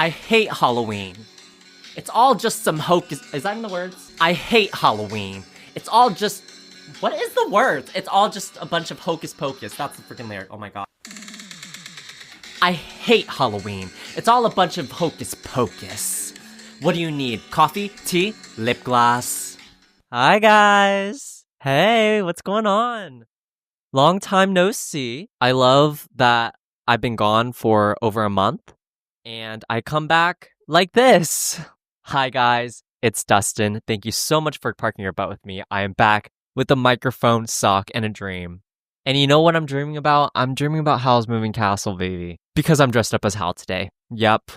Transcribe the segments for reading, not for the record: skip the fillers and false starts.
I hate Halloween. It's all just some hocus. Is that in the words? I hate Halloween. It's all just. What is the word? It's all just a bunch of hocus pocus. That's the freaking lyric. Oh my god. I hate Halloween. It's all a bunch of hocus pocus. What do you need? Coffee? Tea? Lip gloss? Hi guys. Hey, what's going on? Long time no see. I love that I've been gone for over a month and I come back like this. Hi guys, it's Dustin. Thank you so much for parking your butt with me. I am back with a microphone, sock, and a dream. And you know what I'm dreaming about? I'm dreaming about Howl's Moving Castle, baby. Because I'm dressed up as Hal today. Yep.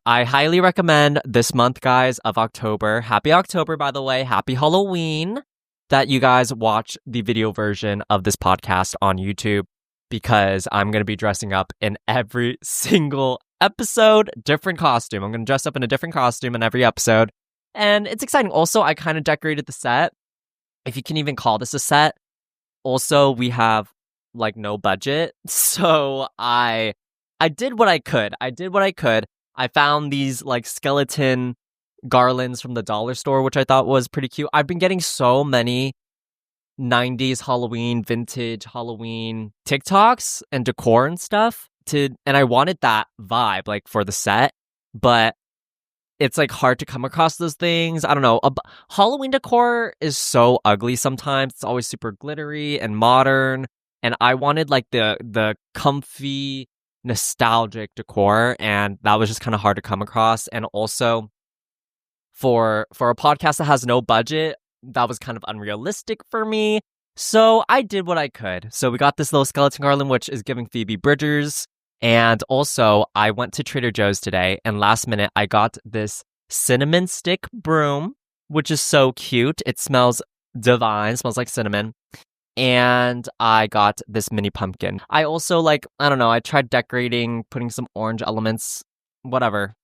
I highly recommend this month, guys, of October. Happy October, by the way. Happy Halloween. That you guys watch the video version of this podcast on YouTube. Because I'm going to be dressing up in every single episode. Different costume. I'm going to dress up in a different costume in every episode. And it's exciting. Also, I kind of decorated the set. If you can even call this a set. Also, we have like no budget. So I did what I could. I found these like skeleton garlands from the dollar store, which I thought was pretty cute. I've been getting so many 90s Halloween, vintage Halloween TikToks and decor and stuff and I wanted that vibe like for the set, but it's like hard to come across those things. I don't know. Halloween decor is so ugly sometimes. It's always super glittery and modern. And I wanted like the comfy, nostalgic decor. And that was just kind of hard to come across. And also for a podcast that has no budget, that was kind of unrealistic for me. So I did what I could. So we got this little skeleton garland, which is giving Phoebe Bridgers. And also, I went to Trader Joe's today, and last minute, I got this cinnamon stick broom, which is so cute. It smells divine, smells like cinnamon. And I got this mini pumpkin. I also, I tried decorating, putting some orange elements, whatever.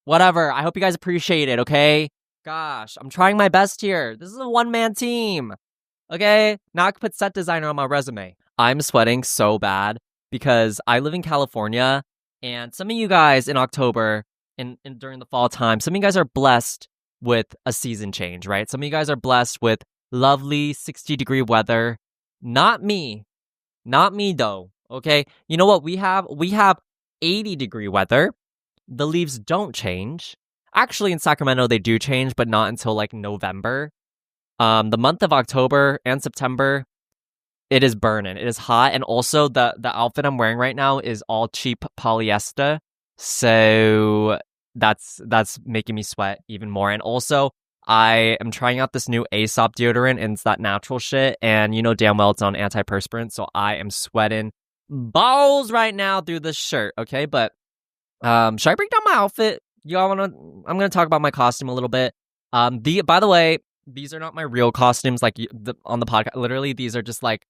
I hope you guys appreciate it, okay? Gosh, I'm trying my best here. This is a one-man team, okay? Now I can put set designer on my resume. I'm sweating so bad. Because I live in California, and some of you guys in October and during the fall time, some of you guys are blessed with a season change, right? Some of you guys are blessed with lovely 60-degree weather. Not me though, okay? You know what we have? We have 80-degree weather. The leaves don't change. Actually, in Sacramento, they do change, but not until like November. The month of October and September, it is burning. It is hot. And also the outfit I'm wearing right now is all cheap polyester. So that's making me sweat even more. And also I am trying out this new Aesop deodorant and it's that natural shit. And you know damn well it's on antiperspirant. So I am sweating balls right now through this shirt. Okay. But should I break down my outfit? I'm going to talk about my costume a little bit. By the way, these are not my real costumes like on the podcast. Literally, these are just like,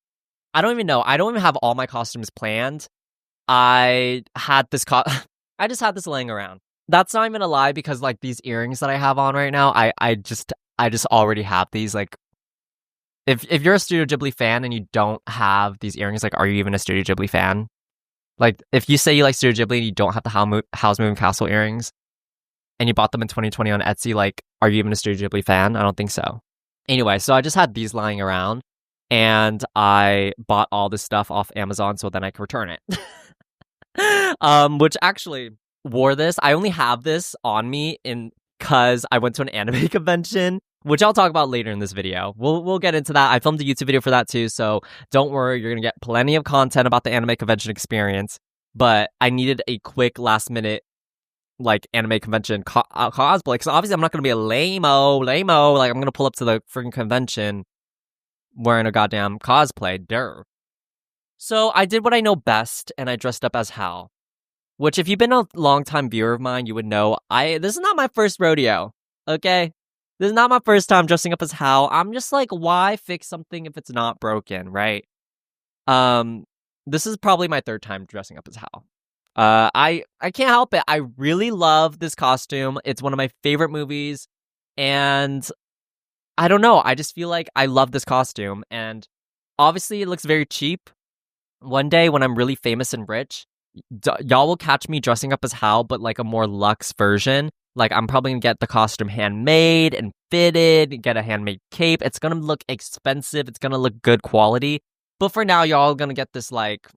I don't even know. I don't even have all my costumes planned. I just had this laying around. That's not even a lie because like these earrings that I have on right now, I just already have these. Like, if you're a Studio Ghibli fan and you don't have these earrings, like, are you even a Studio Ghibli fan? Like, if you say you like Studio Ghibli and you don't have the Howl's Moving Castle earrings, and you bought them in 2020 on Etsy, like, are you even a Studio Ghibli fan? I don't think so. Anyway, so I just had these lying around. And I bought all this stuff off Amazon so then I could return it. Which actually wore this. I only have this on me because I went to an anime convention, which I'll talk about later in this video. We'll get into that. I filmed a YouTube video for that too, so don't worry, you're gonna get plenty of content about the anime convention experience. But I needed a quick last minute like anime convention cosplay because obviously I'm not gonna be a lame-o. Like I'm gonna pull up to the freaking convention wearing a goddamn cosplay, So I did what I know best, and I dressed up as Hal. Which, if you've been a long-time viewer of mine, you would know this is not my first rodeo, okay? This is not my first time dressing up as Hal. I'm just like, why fix something if it's not broken, right? This is probably my third time dressing up as Hal. I can't help it. I really love this costume. It's one of my favorite movies, and I don't know. I just feel like I love this costume, and obviously it looks very cheap. One day when I'm really famous and rich, y'all will catch me dressing up as Hal, but like a more luxe version. Like I'm probably gonna get the costume handmade and fitted, get a handmade cape. It's gonna look expensive. It's gonna look good quality. But for now, y'all gonna get this like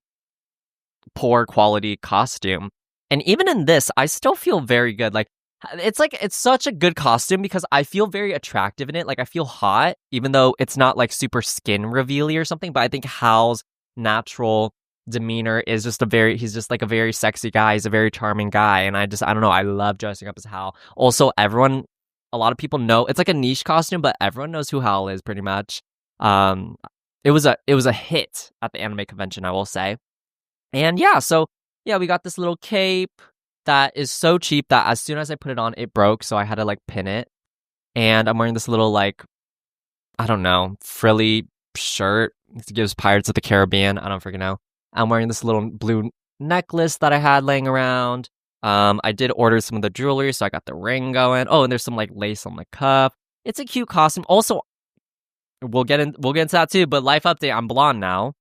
poor quality costume. And even in this, I still feel very good. Like it's such a good costume because I feel very attractive in it. Like I feel hot, even though it's not like super skin revealy or something. But I think Hal's natural demeanor is just he's just like a very sexy guy. He's a very charming guy. And I don't know, I love dressing up as Hal. Also, a lot of people know it's like a niche costume, but everyone knows who Hal is pretty much. It was a hit at the anime convention, I will say. And yeah, so yeah, we got this little cape that is so cheap that as soon as I put it on, it broke. So I had to like pin it. And I'm wearing this little like, I don't know, frilly shirt. It gives Pirates of the Caribbean. I don't freaking know. I'm wearing this little blue necklace that I had laying around. I did order some of the jewelry, so I got the ring going. Oh, and there's some like lace on the cuff. It's a cute costume. Also, we'll get into that too. But life update: I'm blonde now.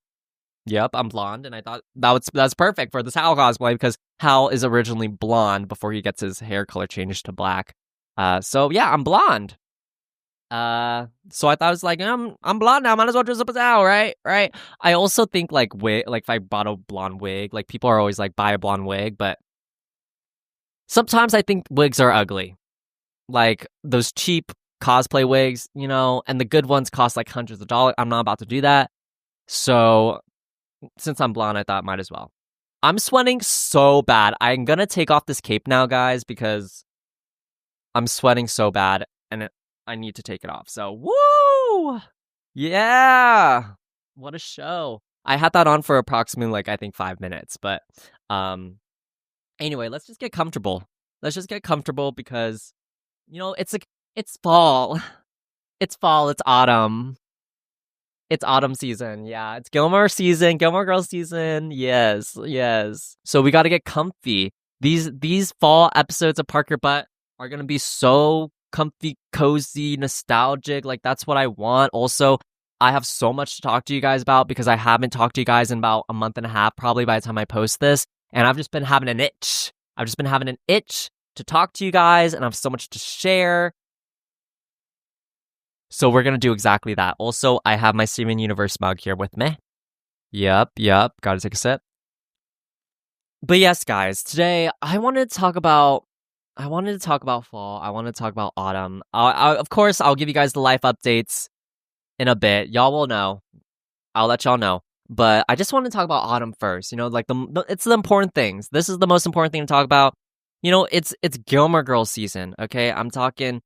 Yep, I'm blonde, and I thought that's perfect for this Hal cosplay because Hal is originally blonde before he gets his hair color changed to black. So yeah, I'm blonde. So I thought it was like I'm blonde now. Might as well dress up as Hal, right? Right. I also think like if I bought a blonde wig, like people are always like buy a blonde wig, but sometimes I think wigs are ugly, like those cheap cosplay wigs, you know, and the good ones cost like hundreds of dollars. I'm not about to do that. So since I'm blonde, I thought might as well. I'm sweating so bad. I'm gonna take off this cape now, guys, because I'm sweating so bad and I need to take it off. So, woo! Yeah! What a show. I had that on for approximately, like, I think 5 minutes. But, anyway, let's just get comfortable. Let's just get comfortable because, you know, it's fall. It's fall. It's autumn. It's autumn season. Yeah, it's Gilmore season. Gilmore Girls season. Yes, yes. So we got to get comfy. These fall episodes of Parker Butt are going to be so comfy, cozy, nostalgic. Like, that's what I want. Also, I have so much to talk to you guys about because I haven't talked to you guys in about a month and a half, probably by the time I post this. And I've just been having an itch. I've just been having an itch to talk to you guys, and I have so much to share. So we're going to do exactly that. Also, I have my Steven Universe mug here with me. Yep. Gotta take a sip. But yes, guys, today I wanted to talk about fall. I wanted to talk about autumn. Of course, I'll give you guys the life updates in a bit. Y'all will know. I'll let y'all know. But I just want to talk about autumn first. You know, like it's the important things. This is the most important thing to talk about. You know, it's Gilmore Girls season, okay? I'm talking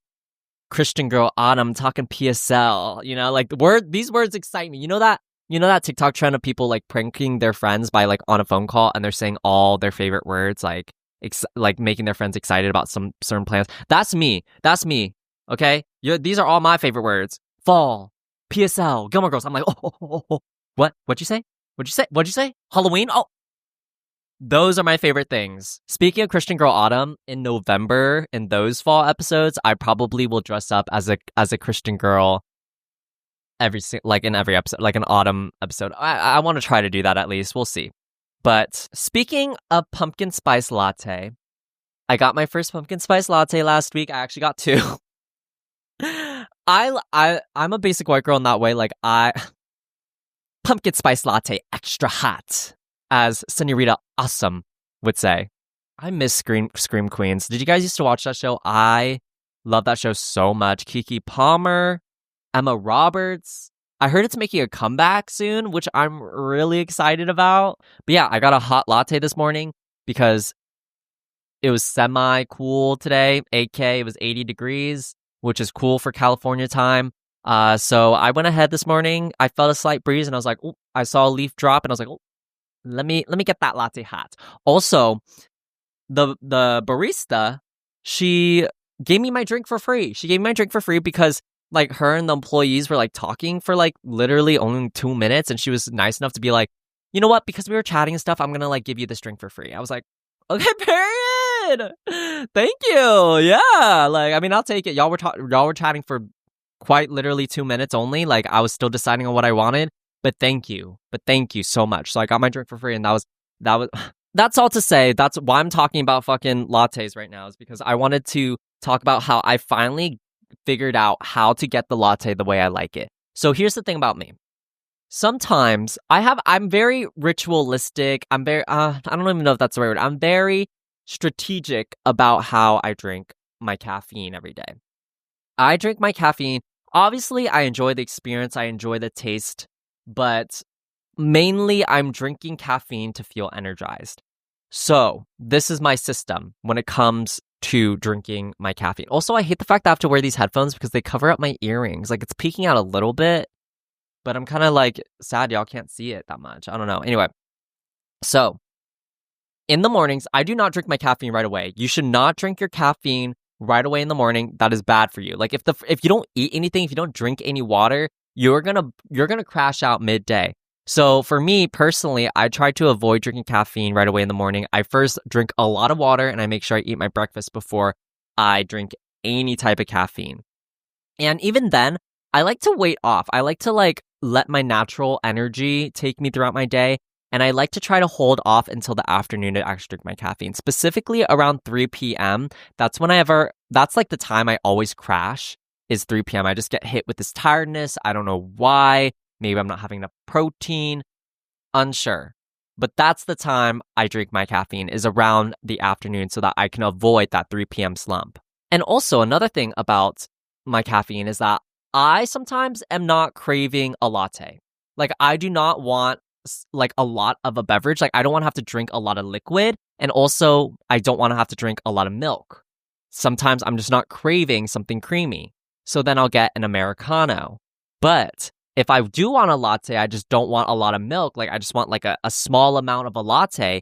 Christian Girl Autumn, I'm talking PSL. You know, like these words excite me. You know that TikTok trend of people like pranking their friends by like on a phone call and they're saying all their favorite words, like making their friends excited about some certain plans. That's me. Okay, these are all my favorite words. Fall, PSL, Gilmore Girls. I'm like, oh. What'd you say? Halloween? Oh, those are my favorite things. Speaking of Christian Girl Autumn, in November, in those fall episodes, I probably will dress up as a Christian girl in every episode, like an autumn episode. I want to try to do that at least. We'll see. But speaking of pumpkin spice latte, I got my first pumpkin spice latte last week. I actually got 2. I'm a basic white girl in that way. Like pumpkin spice latte extra hot, as Senorita Awesome would say. I miss Scream Queens. Did you guys used to watch that show? I love that show so much. Keke Palmer, Emma Roberts. I heard it's making a comeback soon, which I'm really excited about. But yeah, I got a hot latte this morning because it was semi-cool today. AK, it was 80 degrees, which is cool for California time. So I went ahead this morning. I felt a slight breeze and I was like, oh, I saw a leaf drop and I was like, oh, let me get that latte hot. Also, the barista, she gave me my drink for free. Because like her and the employees were like talking for like literally only 2 minutes, and she was nice enough to be like, you know what? Because we were chatting and stuff, I'm gonna like give you this drink for free. I was like, okay, period. Thank you. Yeah, like I mean, I'll take it. Y'all were chatting for quite literally 2 minutes only. Like I was still deciding on what I wanted. But thank you so much. So I got my drink for free, and that was that's all to say, that's why I'm talking about fucking lattes right now, is because I wanted to talk about how I finally figured out how to get the latte the way I like it. So here's the thing about me. Sometimes I'm very ritualistic. I'm very, I don't even know if that's the right word. I'm very strategic about how I drink my caffeine every day. I drink my caffeine. Obviously, I enjoy the experience, I enjoy the taste, but mainly I'm drinking caffeine to feel energized. So, this is my system when it comes to drinking my caffeine. Also, I hate the fact that I have to wear these headphones because they cover up my earrings. Like, it's peeking out a little bit, but I'm kind of like sad y'all can't see it that much. I don't know. Anyway, so in the mornings, I do not drink my caffeine right away. You should not drink your caffeine right away in the morning. That is bad for you. Like if you don't eat anything, if you don't drink any water, you're gonna crash out midday. So for me personally, I try to avoid drinking caffeine right away in the morning. I first drink a lot of water and I make sure I eat my breakfast before I drink any type of caffeine. And even then, I like to wait off. I like to let my natural energy take me throughout my day. And I like to try to hold off until the afternoon to actually drink my caffeine. Specifically around 3 p.m. That's like the time I always crash is 3 p.m. I just get hit with this tiredness. I don't know why. Maybe I'm not having enough protein. Unsure. But that's the time I drink my caffeine, is around the afternoon, so that I can avoid that 3 p.m. slump. And also another thing about my caffeine is that I sometimes am not craving a latte. Like, I do not want like a lot of a beverage. Like, I don't want to have to drink a lot of liquid, and also I don't want to have to drink a lot of milk. Sometimes I'm just not craving something creamy, so then I'll get an Americano. But if I do want a latte, I just don't want a lot of milk. Like, I just want like a small amount of a latte.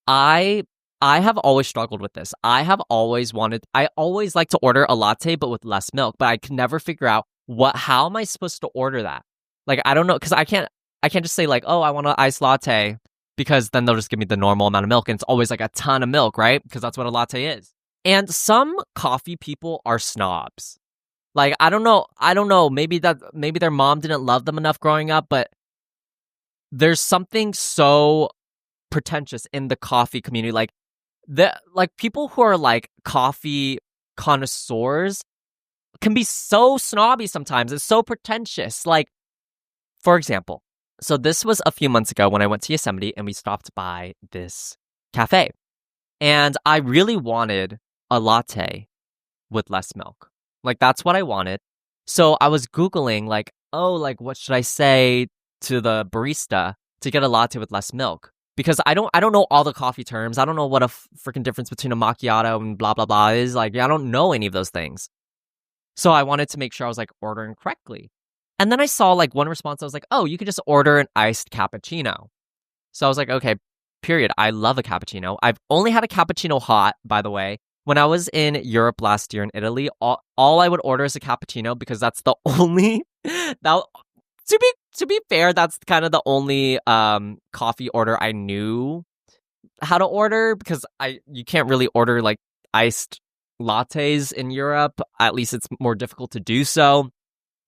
I have always struggled with this. I always like to order a latte but with less milk, but I can never figure out how am I supposed to order that? Like, I don't know, because I can't just say like, oh, I want an iced latte, because then they'll just give me the normal amount of milk, and it's always like a ton of milk, right? Because that's what a latte is. And some coffee people are snobs. Like, I don't know, maybe their mom didn't love them enough growing up, but there's something so pretentious in the coffee community. Like people who are like coffee connoisseurs can be so snobby sometimes. It's so pretentious. Like, for example, so this was a few months ago when I went to Yosemite and we stopped by this cafe. And I really wanted a latte with less milk. Like, that's what I wanted. So I was Googling like, oh, like what should I say to the barista to get a latte with less milk? Because I don't know all the coffee terms. I don't know what a freaking difference between a macchiato and blah, blah, blah is. Like, I don't know any of those things. So I wanted to make sure I was like ordering correctly. And then I saw like one response. I was like, oh, you could just order an iced cappuccino. So I was like, okay, period. I love a cappuccino. I've only had a cappuccino hot, by the way. When I was in Europe last year in Italy, all I would order is a cappuccino, because that's the only to be fair, that's kind of the only coffee order I knew how to order, because you can't really order like iced lattes in Europe. At least it's more difficult to do so.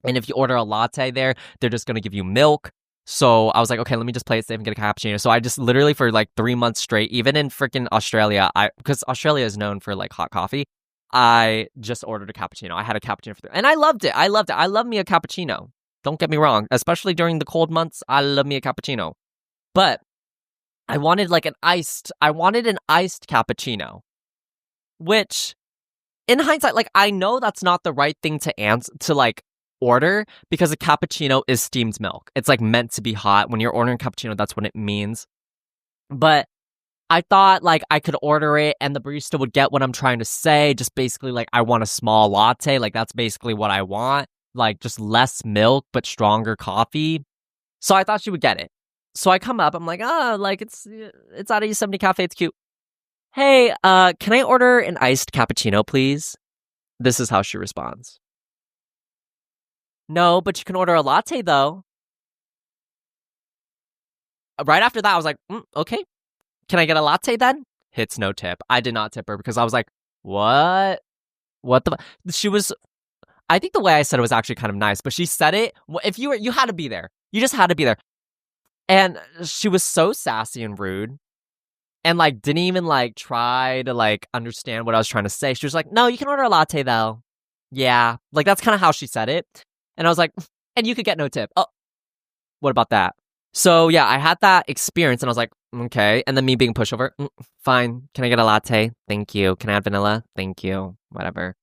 And if you order a latte there, they're just going to give you milk. So I was like, okay, let me just play it safe and get a cappuccino. So I just literally for like 3 months straight, even in freaking Australia, because Australia is known for like hot coffee, I just ordered a cappuccino. I had a cappuccino and I loved it. I love me a cappuccino. Don't get me wrong, especially during the cold months, I love me a cappuccino. But I wanted an iced cappuccino, which in hindsight, like, I know that's not the right thing to order, because a cappuccino is steamed milk. It's like meant to be hot. When you're ordering a cappuccino, that's what it means. But I thought like I could order it and the barista would get what I'm trying to say. Just basically like, I want a small latte. Like, that's basically what I want. Like, just less milk, but stronger coffee. So I thought she would get it. So I come up, I'm like, like it's out of Yosemite Cafe. It's cute. Hey, can I order an iced cappuccino, please? This is how she responds. No, but you can order a latte, though. Right after that, I was like, okay. Can I get a latte then? Hits no tip. I did not tip her because I was like, what? What the? She was, I think the way I said it was actually kind of nice, but she said it, if you had to be there. You just had to be there. And she was so sassy and rude. and like didn't even like try to like understand what I was trying to say. She was like, "No, you can order a latte though." Yeah, like that's kind of how she said it. And I was like, "And you could get no tip." Oh, what about that? So yeah, I had that experience and I was like, okay. And then me being pushover, fine. Can I get a latte? Thank you. Can I have vanilla? Thank you. Whatever.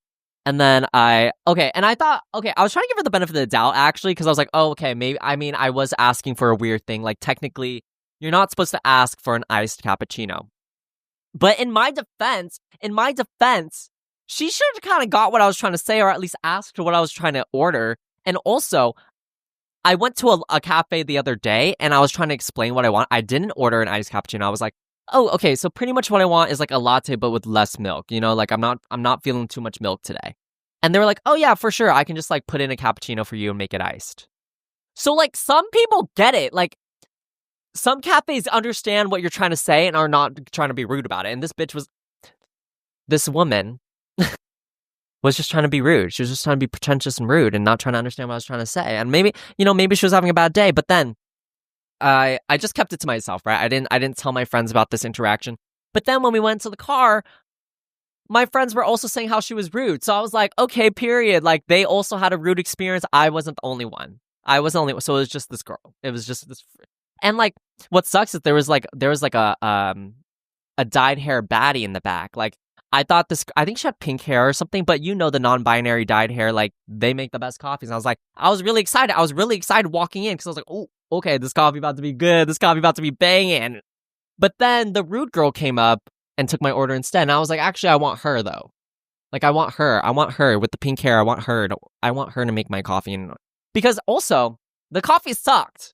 And then and I thought, okay, I was trying to give her the benefit of the doubt actually, because I was like, oh, okay, maybe, I mean, I was asking for a weird thing. Like, technically, you're not supposed to ask for an iced cappuccino. But in my defense, she should have kind of got what I was trying to say, or at least asked for what I was trying to order. And also, I went to a cafe the other day and I was trying to explain what I want. I didn't order an iced cappuccino. I was like, oh, okay, so pretty much what I want is like a latte but with less milk. You know, like I'm not feeling too much milk today. And they were like, oh yeah, for sure. I can just like put in a cappuccino for you and make it iced. So like some people get it. Like some cafes understand what you're trying to say and are not trying to be rude about it. And this woman was just trying to be rude. She was just trying to be pretentious and rude and not trying to understand what I was trying to say. And maybe she was having a bad day, but then I just kept it to myself, right? I didn't tell my friends about this interaction. But then when we went to the car, my friends were also saying how she was rude. So I was like, okay, period. Like they also had a rude experience. I wasn't the only one. So it was just this girl. It was just this. And like what sucks is there was like a dyed hair baddie in the back. Like I think she had pink hair or something, but you know the non-binary dyed hair, like they make the best coffees. And I was really excited. I was really excited walking in because I was like, oh, okay, this coffee about to be good. This coffee about to be banging. But then the rude girl came up and took my order instead. And I was like, actually, I want her though. Like I want her with the pink hair. I want her to make my coffee. And because also the coffee sucked.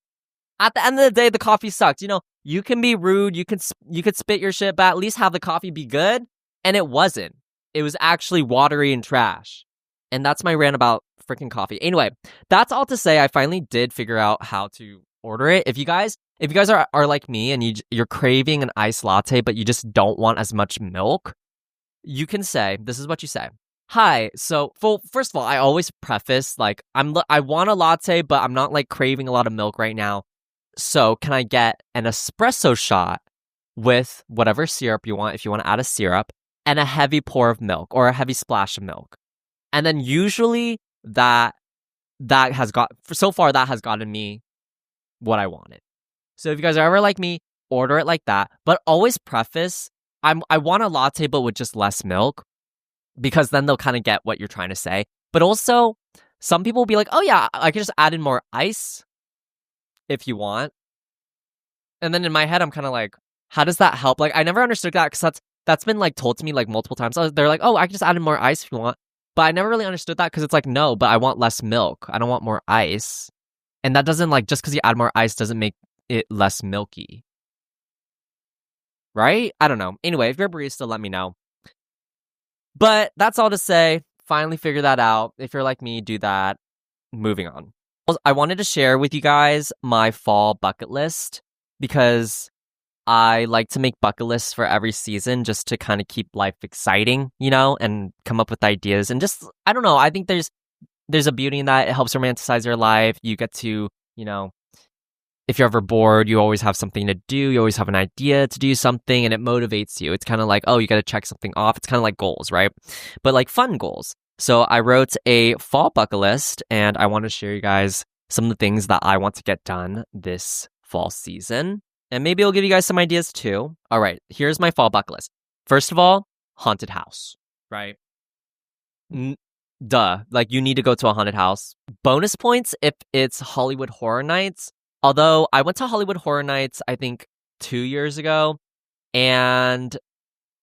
At the end of the day, the coffee sucked. You know, you can be rude. You could spit your shit, but at least have the coffee be good. And it wasn't. It was actually watery and trash. And that's my rant about freaking coffee. Anyway, that's all to say I finally did figure out how to order it. If you guys are like me and you're craving an iced latte, but you just don't want as much milk, you can say, this is what you say. Hi, so first of all, I always preface, like, I want a latte, but I'm not like craving a lot of milk right now. So can I get an espresso shot with whatever syrup you want, if you want to add a syrup, and a heavy pour of milk or a heavy splash of milk. And then usually that has gotten me what I wanted. So if you guys are ever like me, order it like that. But always preface, I want a latte but with just less milk, because then they'll kind of get what you're trying to say. But also, some people will be like, oh yeah, I can just add in more ice if you want. And then in my head, I'm kind of like, how does that help? Like, I never understood that because that's been like told to me like multiple times. They're like, oh, I can just add in more ice if you want. But I never really understood that because it's like, no, but I want less milk. I don't want more ice. And that doesn't like, just because you add more ice doesn't make it less milky. Right? I don't know. Anyway, if you're a barista, let me know. But that's all to say. Finally figure that out. If you're like me, do that. Moving on. I wanted to share with you guys my fall bucket list because I like to make bucket lists for every season just to kind of keep life exciting, you know, and come up with ideas. And just, I don't know, I think there's a beauty in that. It helps romanticize your life. You get to, you know, if you're ever bored, you always have something to do. You always have an idea to do something and it motivates you. It's kind of like, oh, you got to check something off. It's kind of like goals, right? But like fun goals. So I wrote a fall bucket list and I want to share you guys some of the things that I want to get done this fall season. And maybe I'll give you guys some ideas too. All right, here's my fall bucket list. First of all, haunted house, right? Duh, like you need to go to a haunted house. Bonus points if it's Hollywood Horror Nights. Although I went to Hollywood Horror Nights, I think 2 years ago, and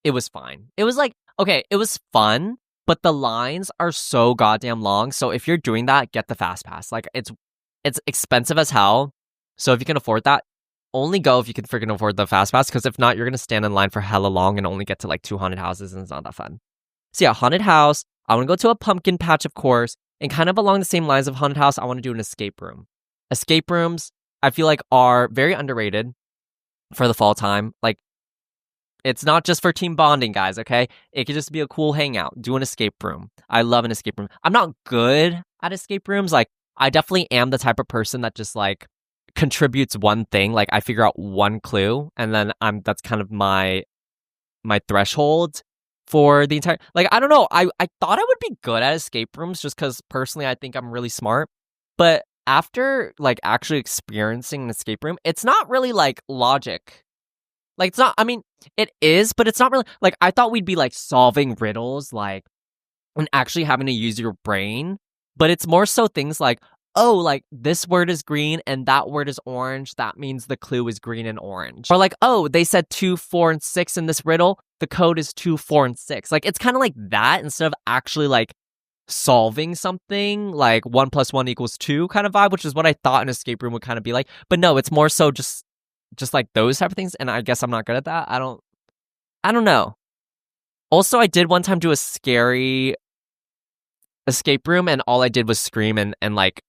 it was fine. It was like, okay, it was fun, but the lines are so goddamn long. So if you're doing that, get the fast pass. Like it's expensive as hell. So if you can afford that, only go if you can freaking afford the fast pass, because if not, you're gonna stand in line for hella long and only get to like 2 haunted houses, and it's not that fun. So yeah, haunted house. I want to go to a pumpkin patch, of course, and kind of along the same lines of haunted house, I want to do an escape room. Escape rooms, I feel like, are very underrated for the fall time. Like, it's not just for team bonding, guys, okay? It could just be a cool hangout. Do an escape room. I love an escape room. I'm not good at escape rooms. Like, I definitely am the type of person that just like contributes one thing. Like I figure out one clue, and then that's kind of my threshold for the entire. Like I don't know. I thought I would be good at escape rooms just because personally I think I'm really smart, but after like actually experiencing an escape room, it's not really like logic. Like it's not. I mean, it is, but it's not really like I thought we'd be like solving riddles, like and actually having to use your brain. But it's more so things like, oh, like this word is green and that word is orange. That means the clue is green and orange. Or like, oh, they said 2, 4, and 6 in this riddle. The code is 2, 4, and 6. Like it's kind of like that instead of actually like solving something like 1 + 1 = 2 kind of vibe, which is what I thought an escape room would kind of be like. But no, it's more so just like those type of things. And I guess I'm not good at that. I don't know. Also, I did one time do a scary escape room, and all I did was scream and like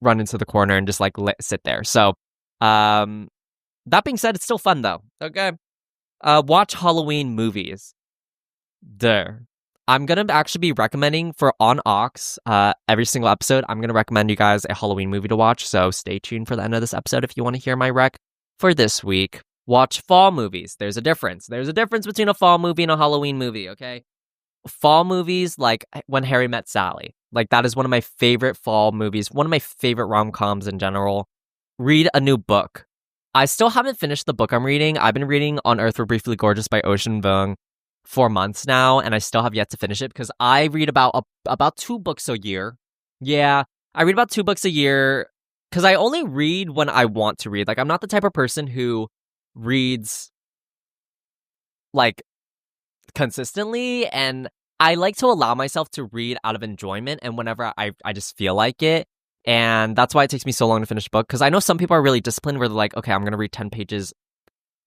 run into the corner and just like sit there. So, that being said, it's still fun though. Okay. Watch Halloween movies. There. I'm gonna actually be recommending for on Ox, every single episode. I'm gonna recommend you guys a Halloween movie to watch. So stay tuned for the end of this episode if you want to hear my rec for this week. Watch fall movies. There's a difference. There's a difference between a fall movie and a Halloween movie. Okay. Fall movies like When Harry Met Sally. Like that is one of my favorite fall movies, one of my favorite rom-coms in general. Read a new book. I still haven't finished the book I'm reading. I've been reading On Earth We're Briefly Gorgeous by Ocean Vuong for months now, and I still have yet to finish it because I read about 2 books a year. Yeah, I read about 2 books a year because I only read when I want to read. Like I'm not the type of person who reads like consistently, and I like to allow myself to read out of enjoyment and whenever I just feel like it. And that's why it takes me so long to finish a book, because I know some people are really disciplined where they're like, okay, I'm gonna read 10 pages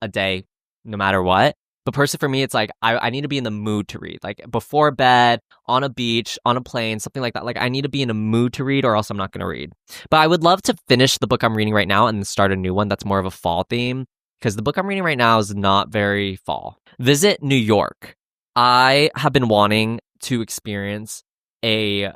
a day no matter what. But personally for me, it's like I need to be in the mood to read, like before bed, on a beach, on a plane, something like that. Like I need to be in a mood to read or else I'm not gonna read. But I would love to finish the book I'm reading right now and start a new one that's more of a fall theme, because the book I'm reading right now is not very fall. Visit New York. I have been wanting to experience a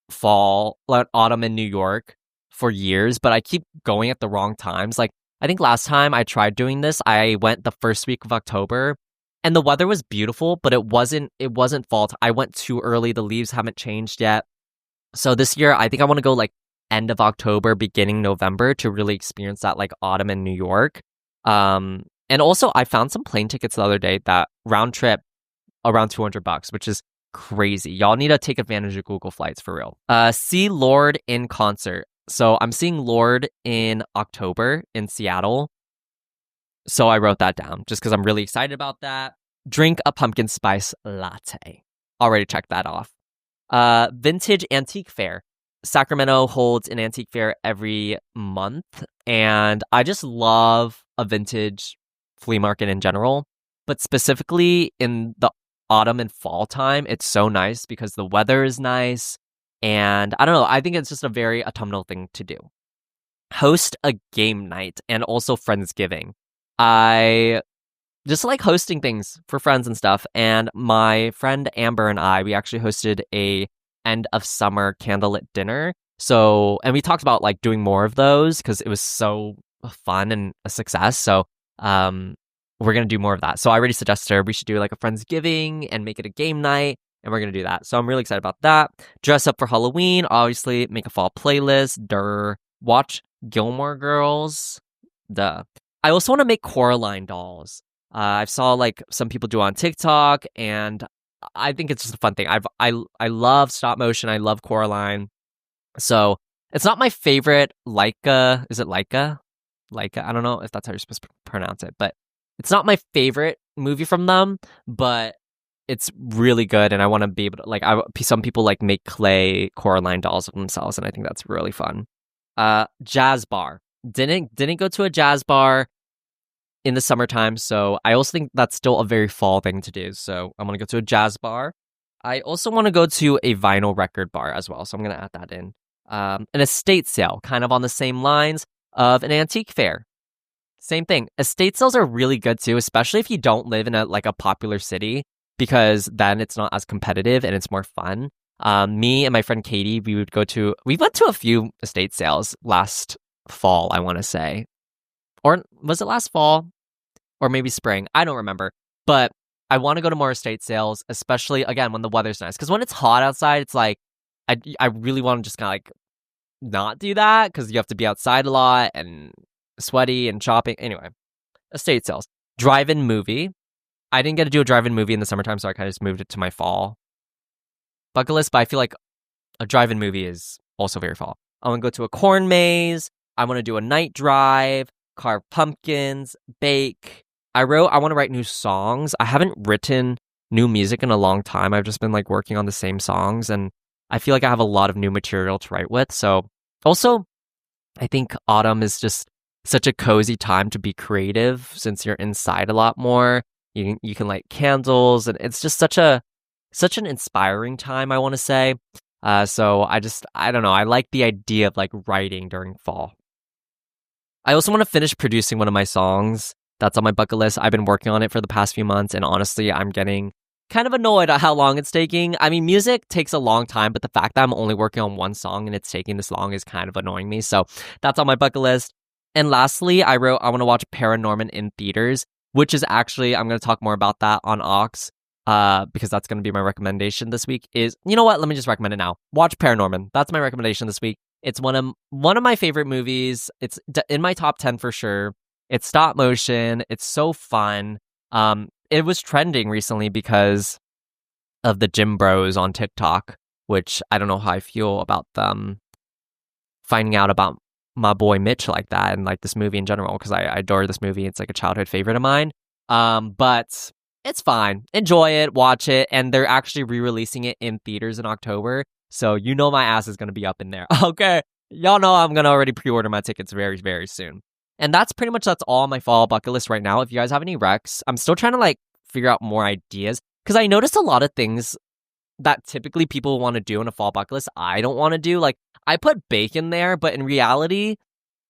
fall, like autumn in New York for years, but I keep going at the wrong times. Like I think last time I tried doing this, I went the first week of October and the weather was beautiful, but it wasn't fall. I went too early. The leaves haven't changed yet. So this year, I think I want to go like end of October, beginning November to really experience that like autumn in New York. And also I found some plane tickets the other day that round trip around $200, which is crazy. Y'all need to take advantage of Google Flights for real. See Lorde in concert. So I'm seeing Lorde in October in Seattle. So I wrote that down just because I'm really excited about that. Drink a pumpkin spice latte. Already checked that off. Vintage antique fair. Sacramento holds an antique fair every month, and I just love a vintage flea market in general, but specifically in the autumn and fall time, it's so nice because the weather is nice, and I don't know, I think it's just a very autumnal thing to do. Host a game night and also Friendsgiving. I just like hosting things for friends and stuff, and my friend Amber and we actually hosted a end of summer candlelit dinner. So, and we talked about like doing more of those because it was so fun and a success. So, we're going to do more of that. So I already suggested her we should do like a Friendsgiving and make it a game night, and we're going to do that. So I'm really excited about that. Dress up for Halloween, obviously, make a fall playlist, watch Gilmore Girls, I also want to make Coraline dolls. I saw like some people do on TikTok, and I think it's just a fun thing. I love stop motion. I love Coraline. So it's not my favorite Leica. Is it Leica? Leica. I don't know if that's how you're supposed to pronounce it, but it's not my favorite movie from them, but it's really good. And I want to be able to like, some people like make clay Coraline dolls of themselves, and I think that's really fun. Jazz bar. Didn't go to a jazz bar in the summertime, so I also think that's still a very fall thing to do. So I'm gonna go to a jazz bar. I also want to go to a vinyl record bar as well, so I'm gonna add that in. An estate sale, kind of on the same lines of an antique fair. Same thing. Estate sales are really good too, especially if you don't live in a popular city, because then it's not as competitive and it's more fun. Me and my friend Katie, we went to a few estate sales last fall, I want to say. Or was it last fall? Or maybe spring. I don't remember. But I want to go to more estate sales, especially, again, when the weather's nice. Because when it's hot outside, it's like, I really want to just kind of like not do that because you have to be outside a lot and sweaty and shopping. Anyway, estate sales. Drive-in movie. I didn't get to do a drive-in movie in the summertime, so I kind of just moved it to my fall bucket list. But I feel like a drive-in movie is also very fall. I want to go to a corn maze. I want to do a night drive, carve pumpkins, bake. I want to write new songs. I haven't written new music in a long time. I've just been like working on the same songs, and I feel like I have a lot of new material to write with. So also, I think autumn is just such a cozy time to be creative since you're inside a lot more. You can light candles, and it's just such an inspiring time, I want to say. So I don't know. I like the idea of like writing during fall. I also want to finish producing one of my songs. That's on my bucket list. I've been working on it for the past few months, and honestly, I'm getting kind of annoyed at how long it's taking. I mean, music takes a long time, but the fact that I'm only working on one song and it's taking this long is kind of annoying me. So that's on my bucket list. And lastly, I want to watch Paranorman in theaters, which is actually, I'm going to talk more about that on Ox, because that's going to be my recommendation this week. You know what? Let me just recommend it now. Watch Paranorman. That's my recommendation this week. It's one of my favorite movies. It's in my top 10 for sure. It's stop motion. It's so fun. It was trending recently because of the gym bros on TikTok, which I don't know how I feel about them finding out about my boy Mitch like that and like this movie in general, because I adore this movie. It's like a childhood favorite of mine. But it's fine. Enjoy it, watch it, and they're actually re-releasing it in theaters in October. So you know my ass is gonna be up in there. Okay. Y'all know I'm gonna already pre-order my tickets very, very soon. And that's all on my fall bucket list right now. If you guys have any recs, I'm still trying to like figure out more ideas because I noticed a lot of things that typically people want to do in a fall bucket list I don't want to do. Like I put bake in there, but in reality,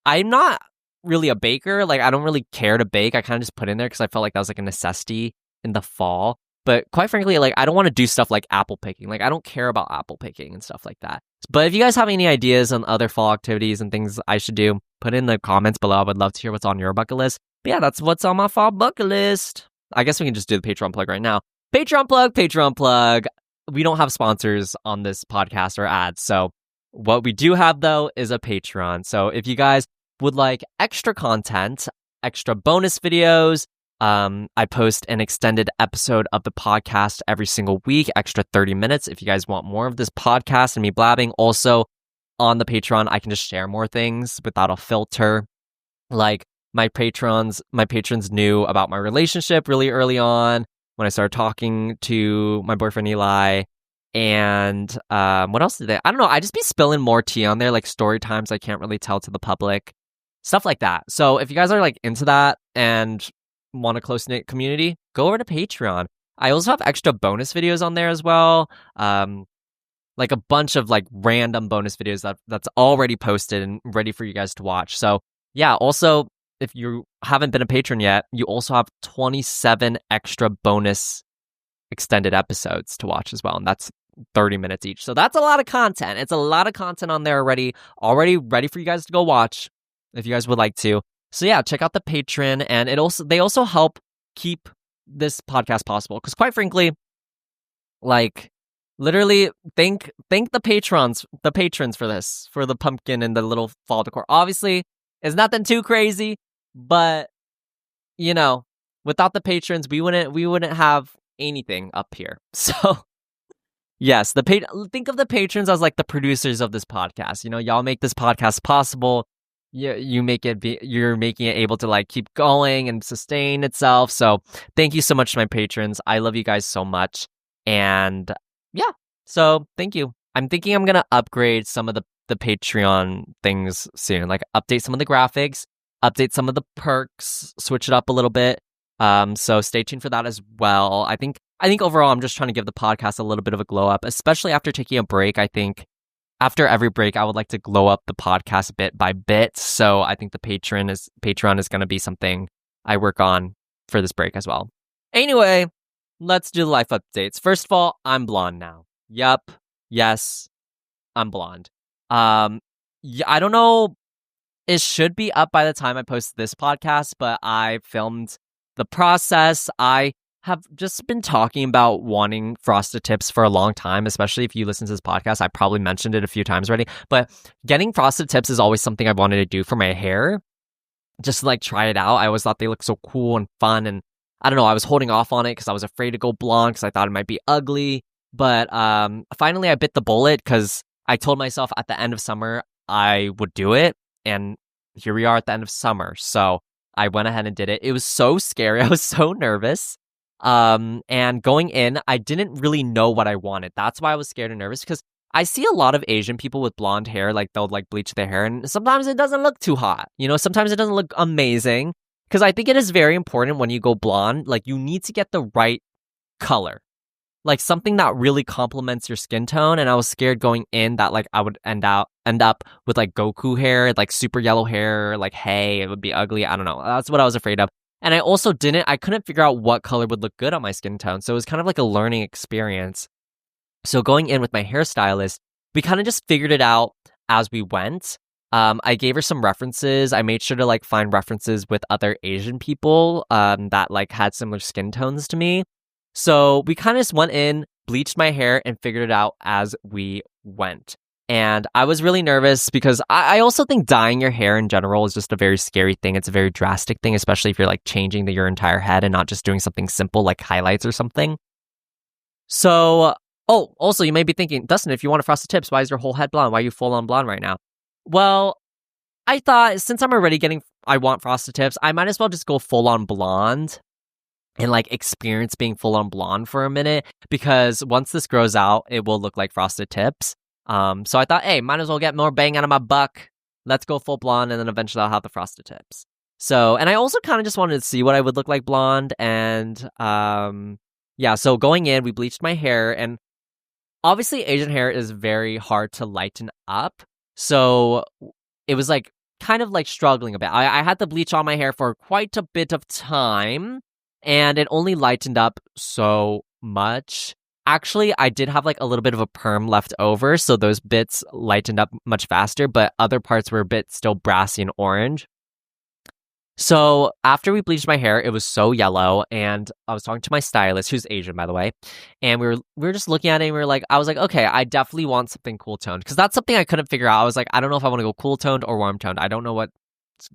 I'm not really a baker. Like I don't really care to bake. I kind of just put in there because I felt like that was like a necessity in the fall. But quite frankly, like I don't want to do stuff like apple picking. Like I don't care about apple picking and stuff like that. But if you guys have any ideas on other fall activities and things I should do, put in the comments below. I would love to hear what's on your bucket list. But yeah, that's what's on my fall bucket list. I guess we can just do the Patreon plug right now. Patreon plug. We don't have sponsors on this podcast or ads. So what we do have, though, is a Patreon. So if you guys would like extra content, extra bonus videos, I post an extended episode of the podcast every single week, extra 30 minutes. If you guys want more of this podcast and me blabbing, also on the Patreon, I can just share more things without a filter. Like my patrons knew about my relationship really early on when I started talking to my boyfriend Eli. And what else did they? I don't know. I just be spilling more tea on there, like story times I can't really tell to the public, stuff like that. So if you guys are like into that and want a close-knit community, go over to Patreon. I also have extra bonus videos on there as well. Like a bunch of like random bonus videos that's already posted and ready for you guys to watch. So yeah, also if you haven't been a patron yet, you also have 27 extra bonus extended episodes to watch as well. And that's 30 minutes each. So that's a lot of content. It's a lot of content on there already ready for you guys to go watch if you guys would like to. So yeah, check out the Patreon, and they also help keep this podcast possible. Because quite frankly, like literally, thank the patrons for this, for the pumpkin and the little fall decor. Obviously, it's nothing too crazy, but you know, without the patrons, we wouldn't have anything up here. So yes, think of the patrons as like the producers of this podcast. You know, y'all make this podcast possible. You're making it able to like keep going and sustain itself. So thank you so much to my patrons. I love you guys so much. And yeah, so thank you. I'm thinking I'm gonna upgrade some of the Patreon things soon, like update some of the graphics, update some of the perks, switch it up a little bit. So stay tuned for that as well. I think overall I'm just trying to give the podcast a little bit of a glow up, especially after taking a break. I think after every break, I would like to glow up the podcast bit by bit. So I think the Patreon is going to be something I work on for this break as well. Anyway, let's do the life updates. First of all, I'm blonde now. Yup. Yes, I'm blonde. Yeah, I don't know It should be up by the time I post this podcast, but I filmed the process. I have just been talking about wanting frosted tips for a long time, especially if you listen to this podcast. I probably mentioned it a few times already, but getting frosted tips is always something I wanted to do for my hair. Just to like try it out. I always thought they looked so cool and fun, and I don't know, I was holding off on it because I was afraid to go blonde because I thought it might be ugly. But finally I bit the bullet because I told myself at the end of summer I would do it, and here we are at the end of summer. So I went ahead and did it. It was so scary. I was so nervous. And going in, I didn't really know what I wanted. That's why I was scared and nervous, because I see a lot of Asian people with blonde hair, like they'll like bleach their hair, and sometimes it doesn't look too hot. You know, sometimes it doesn't look amazing. Because I think it is very important when you go blonde, like you need to get the right color. Like something that really complements your skin tone. And I was scared going in that like I would end up with like Goku hair, like super yellow hair, like hey, it would be ugly. I don't know. That's what I was afraid of. And I couldn't figure out what color would look good on my skin tone. So it was kind of like a learning experience. So going in with my hairstylist, we kind of just figured it out as we went. I gave her some references. I made sure to like find references with other Asian people that like had similar skin tones to me. So we kind of just went in, bleached my hair, and figured it out as we went. And I was really nervous because I also think dyeing your hair in general is just a very scary thing. It's a very drastic thing, especially if you're like changing your entire head and not just doing something simple like highlights or something. So, also you may be thinking, Dustin, if you want to frost the tips, why is your whole head blonde? Why are you full on blonde right now? Well, I thought since I want frosted tips, I might as well just go full on blonde and like experience being full on blonde for a minute, because once this grows out, it will look like frosted tips. So I thought, hey, might as well get more bang out of my buck. Let's go full blonde, and then eventually I'll have the frosted tips. So, and I also kind of just wanted to see what I would look like blonde, and yeah, so going in, we bleached my hair, and obviously Asian hair is very hard to lighten up. So it was like kind of like struggling a bit. I had to bleach on my hair for quite a bit of time, and it only lightened up so much. Actually, I did have like a little bit of a perm left over, so those bits lightened up much faster, but other parts were a bit still brassy and orange. So after we bleached my hair, it was so yellow, and I was talking to my stylist, who's Asian, by the way, and we were just looking at it, and I was like, okay, I definitely want something cool toned, because that's something I couldn't figure out. I was like, I don't know if I want to go cool toned or warm toned. I don't know what's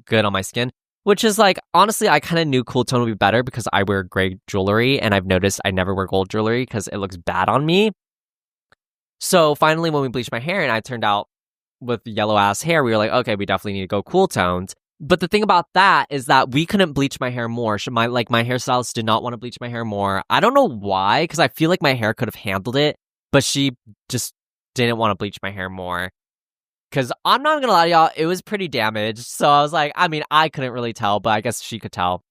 good on my skin, which is like, honestly, I kind of knew cool tone would be better because I wear gray jewelry, and I've noticed I never wear gold jewelry because it looks bad on me. So finally, when we bleached my hair and I turned out with yellow ass hair, we were like, okay, we definitely need to go cool toned. But the thing about that is that we couldn't bleach my hair more. My hairstylist did not want to bleach my hair more. I don't know why, because I feel like my hair could have handled it, but she just didn't want to bleach my hair more. Because I'm not gonna lie to y'all, it was pretty damaged. So I was like, I mean, I couldn't really tell, but I guess she could tell.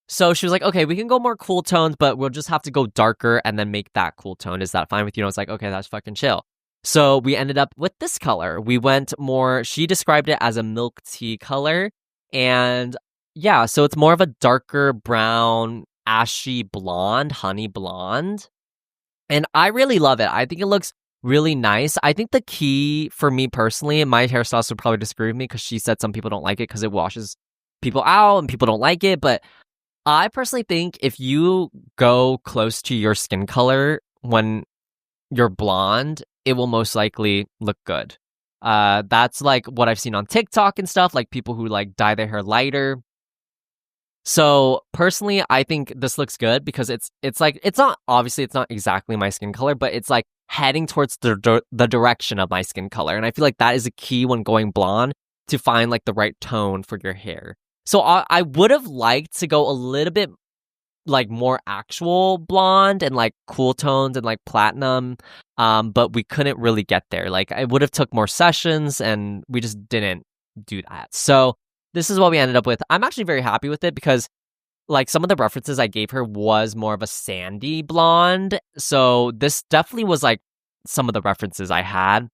So she was like, okay, we can go more cool tones, but we'll just have to go darker and then make that cool tone. Is that fine with you? And I was like, okay, that's fucking chill. So we ended up with this color. We went more, she described it as a milk tea color. And yeah, so it's more of a darker brown, ashy blonde, honey blonde. And I really love it. I think it looks really nice. I think the key for me personally, and my hairstylist would probably disagree with me because she said some people don't like it because it washes people out and people don't like it. But I personally think if you go close to your skin color when you're blonde, it will most likely look good. That's like what I've seen on TikTok and stuff, like people who like dye their hair lighter. So personally, I think this looks good because it's not exactly my skin color, but it's like heading towards the direction of my skin color. And I feel like that is a key when going blonde, to find like the right tone for your hair. So I would have liked to go a little bit like more actual blonde and like cool tones and like platinum, but we couldn't really get there. Like I would have took more sessions and we just didn't do that. So this is what we ended up with. I'm actually very happy with it because like some of the references I gave her was more of a sandy blonde. So this definitely was like some of the references I had.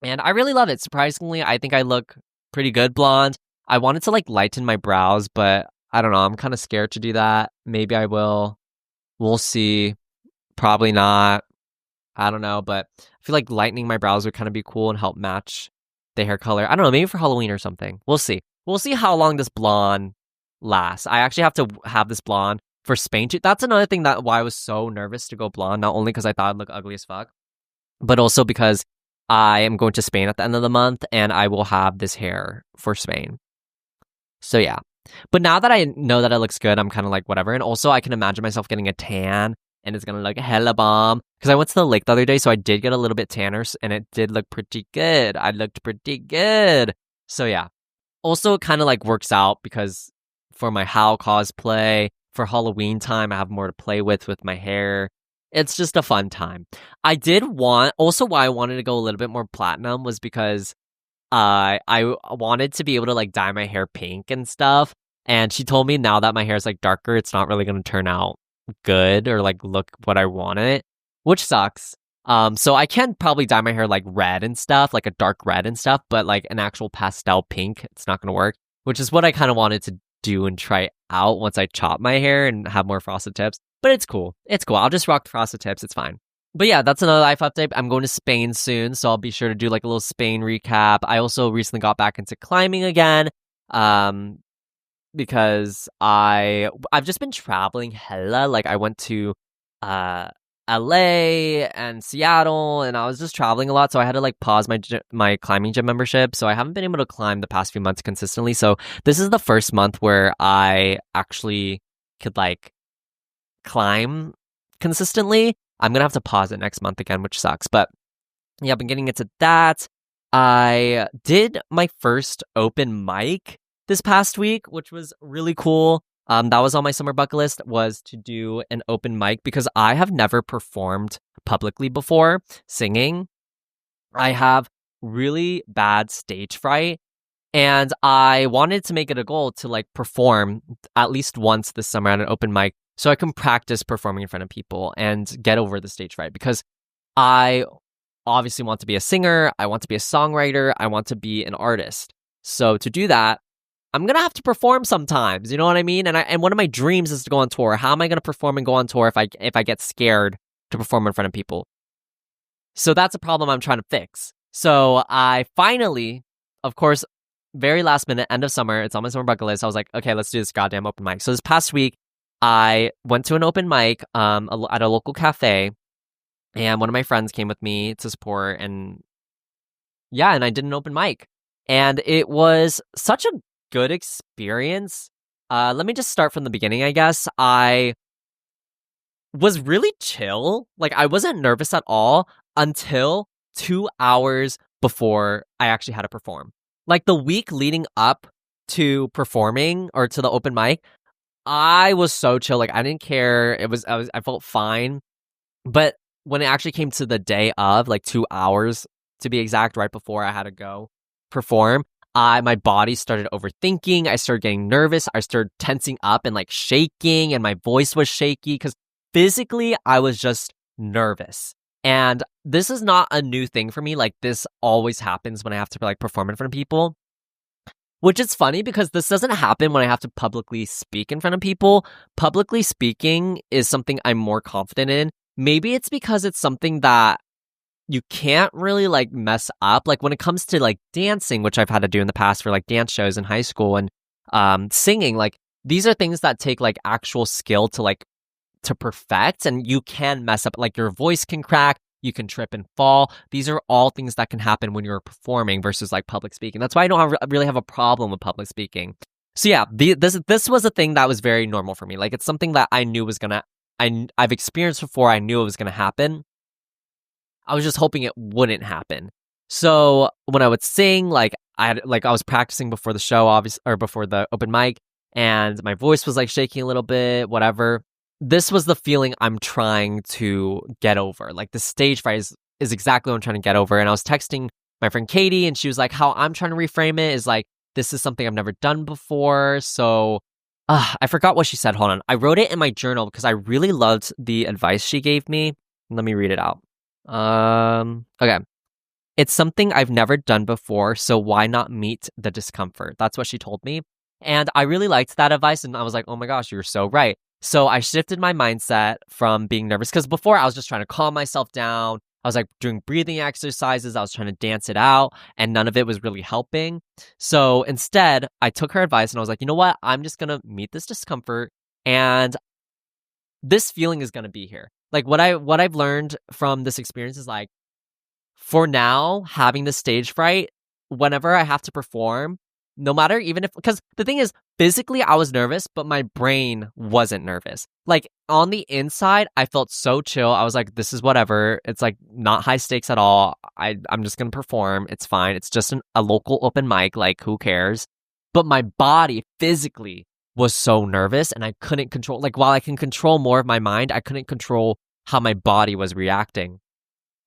And I really love it. Surprisingly, I think I look pretty good blonde. I wanted to like lighten my brows, but I don't know. I'm kind of scared to do that. Maybe I will. We'll see. Probably not. I don't know, but I feel like lightening my brows would kind of be cool and help match the hair color. I don't know, maybe for Halloween or something. We'll see. We'll see how long this blonde lasts. I actually have to have this blonde for Spain too. That's another thing that why I was so nervous to go blonde. Not only because I thought I'd look ugly as fuck, but also because I am going to Spain at the end of the month and I will have this hair for Spain. So yeah. But now that I know that it looks good, I'm kind of like, whatever. And also, I can imagine myself getting a tan and it's gonna look hella bomb. Because I went to the lake the other day, so I did get a little bit tanner and it did look pretty good. I looked pretty good. So yeah. Also, it kind of like works out because for my How cosplay, for Halloween time, I have more to play with my hair. It's just a fun time. Also why I wanted to go a little bit more platinum was because I wanted to be able to like dye my hair pink and stuff. And she told me now that my hair is like darker, it's not really going to turn out good or like look what I want it, which sucks. So I can probably dye my hair like red and stuff, like a dark red and stuff, but like an actual pastel pink, it's not going to work, which is what I kind of wanted to do and try out once I chop my hair and have more frosted tips. But it's cool. It's cool. I'll just rock the frosted tips. It's fine. But yeah, that's another life update. I'm going to Spain soon, so I'll be sure to do like a little Spain recap. I also recently got back into climbing again, because I've just been traveling hella. Like I went to LA and Seattle, and I was just traveling a lot, so I had to like pause my climbing gym membership. So I haven't been able to climb the past few months consistently. So this is the first month where I actually could like climb consistently. I'm gonna have to pause it next month again, which sucks. But yeah, I've been getting into that. I did my first open mic this past week, which was really cool. That was on my summer bucket list, was to do an open mic because I have never performed publicly before singing. I have really bad stage fright, and I wanted to make it a goal to like perform at least once this summer at an open mic so I can practice performing in front of people and get over the stage fright, because I obviously want to be a singer, I want to be a songwriter, I want to be an artist. So to do that, I'm gonna have to perform sometimes, you know what I mean? And one of my dreams is to go on tour. How am I gonna perform and go on tour if I get scared to perform in front of people? So that's a problem I'm trying to fix. So I finally, of course, very last minute, end of summer, it's on my summer bucket list. I was like, okay, let's do this goddamn open mic. So this past week, I went to an open mic at a local cafe, and one of my friends came with me to support, and yeah, and I did an open mic, and it was such a good experience. Let me just start from the beginning, I guess. I was really chill. Like, I wasn't nervous at all until 2 hours before I actually had to perform. Like, the week leading up to performing or to the open mic, I was so chill. Like, I didn't care. I felt fine. But when it actually came to the day of, like 2 hours to be exact, right before I had to go perform, my body started overthinking. I started getting nervous. I started tensing up and like shaking, and my voice was shaky because physically I was just nervous. And this is not a new thing for me. Like, this always happens when I have to like perform in front of people. Which is funny because this doesn't happen when I have to publicly speak in front of people. Publicly speaking is something I'm more confident in. Maybe it's because it's something that you can't really like mess up. Like when it comes to like dancing, which I've had to do in the past for like dance shows in high school, and singing, like these are things that take like actual skill to perfect, and you can mess up. Like your voice can crack. You can trip and fall. These are all things that can happen when you're performing versus like public speaking. That's why I don't really have a problem with public speaking. So yeah, this was a thing that was very normal for me. Like it's something that I knew was I've experienced before. I knew it was gonna happen. I was just hoping it wouldn't happen. So when I would sing, like I was practicing before the show, obviously, or before the open mic, and my voice was like shaking a little bit, whatever. This was the feeling I'm trying to get over. Like the stage fright is exactly what I'm trying to get over. And I was texting my friend Katie, and she was like, how I'm trying to reframe it is like, this is something I've never done before. So I forgot what she said. Hold on. I wrote it in my journal because I really loved the advice she gave me. Let me read it out. Okay. It's something I've never done before, so why not meet the discomfort? That's what she told me. And I really liked that advice, and I was like, oh my gosh, you're so right. So I shifted my mindset from being nervous, because before I was just trying to calm myself down, I was like doing breathing exercises. I was trying to dance it out, and none of it was really helping. So instead, I took her advice and I was like, you know what? I'm just gonna meet this discomfort, and this feeling is gonna be here. Like what I've learned from this experience is like, for now, having the stage fright, whenever I have to perform, no matter even if, because the thing is, physically I was nervous, but my brain wasn't nervous. Like on the inside, I felt so chill. I was like, this is whatever. It's like not high stakes at all. I'm just gonna perform. It's fine. It's just a local open mic. Like who cares? But my body physically was so nervous, and I couldn't control. Like while I can control more of my mind, I couldn't control how my body was reacting.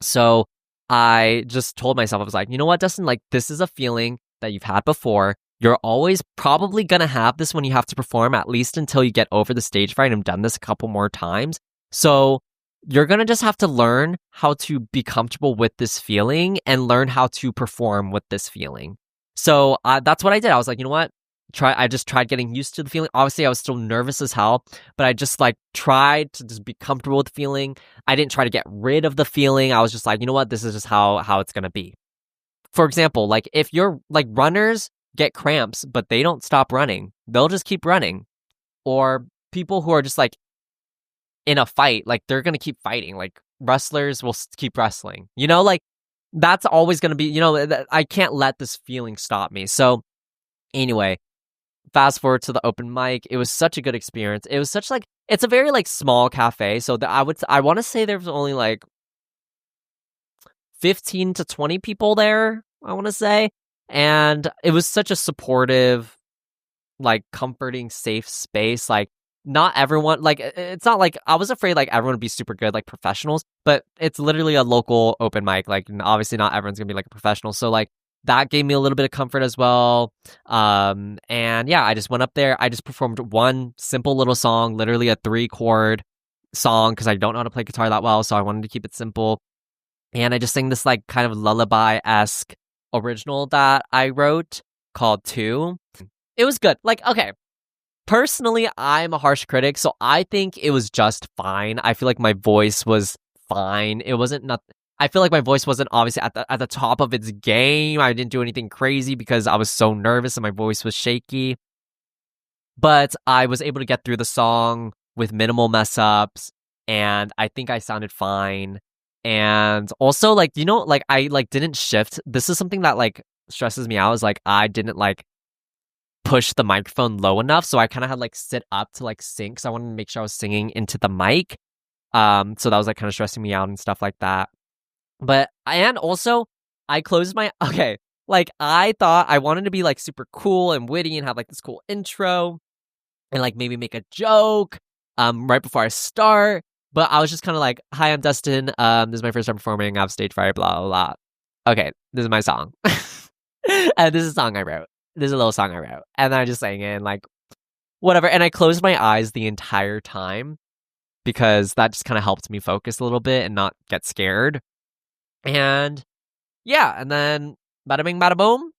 So I just told myself, I was like, you know what, Dustin, like this is a feeling that you've had before. You're always probably gonna have this when you have to perform, at least until you get over the stage fright. I've done this a couple more times. So you're gonna just have to learn how to be comfortable with this feeling and learn how to perform with this feeling. So that's what I did. I was like, you know what? I just tried getting used to the feeling. Obviously, I was still nervous as hell, but I just like tried to just be comfortable with the feeling. I didn't try to get rid of the feeling. I was just like, you know what? This is just how it's gonna be. For example, like if you're like runners get cramps, but they don't stop running, they'll just keep running. Or people who are just like in a fight, like they're gonna keep fighting. Like wrestlers will keep wrestling. You know, like that's always gonna be. You know, I can't let this feeling stop me. So anyway, fast forward to the open mic. It was such a good experience. It was such like it's a very like small cafe. So I want to say there was only like 15 to 20 people there, I want to say. And it was such a supportive, like comforting, safe space. Like not everyone, like it's not like I was afraid like everyone would be super good, like professionals, but it's literally a local open mic. Like obviously not everyone's gonna be like a professional. So like that gave me a little bit of comfort as well. And yeah, I just went up there. I just performed one simple little song, literally a 3-chord song, because I don't know how to play guitar that well. So I wanted to keep it simple. And I just sang this like kind of lullaby-esque original that I wrote called Two. It was good. Like, okay. Personally, I'm a harsh critic, so I think it was just fine. I feel like my voice was fine. It wasn't not I feel like my voice wasn't obviously at the top of its game. I didn't do anything crazy because I was so nervous and my voice was shaky. But I was able to get through the song with minimal mess ups, and I think I sounded fine. And also, like, you know, like I like didn't shift. This is something that like stresses me out, is like I didn't like push the microphone low enough, so I kind of had like sit up to like sing, because I wanted to make sure I was singing into the mic. So that was like kind of stressing me out and stuff like that. But and also I closed my okay, like I thought I wanted to be like super cool and witty and have like this cool intro and like maybe make a joke right before I start. But I was just kind of like, hi, I'm Dustin. This is my first time performing. I have stage fright, blah blah blah. Okay, this is my song. And this is a song I wrote. This is a little song I wrote. And I just sang it and like whatever. And I closed my eyes the entire time because that just kind of helped me focus a little bit and not get scared. And yeah, and then bada bing, bada boom.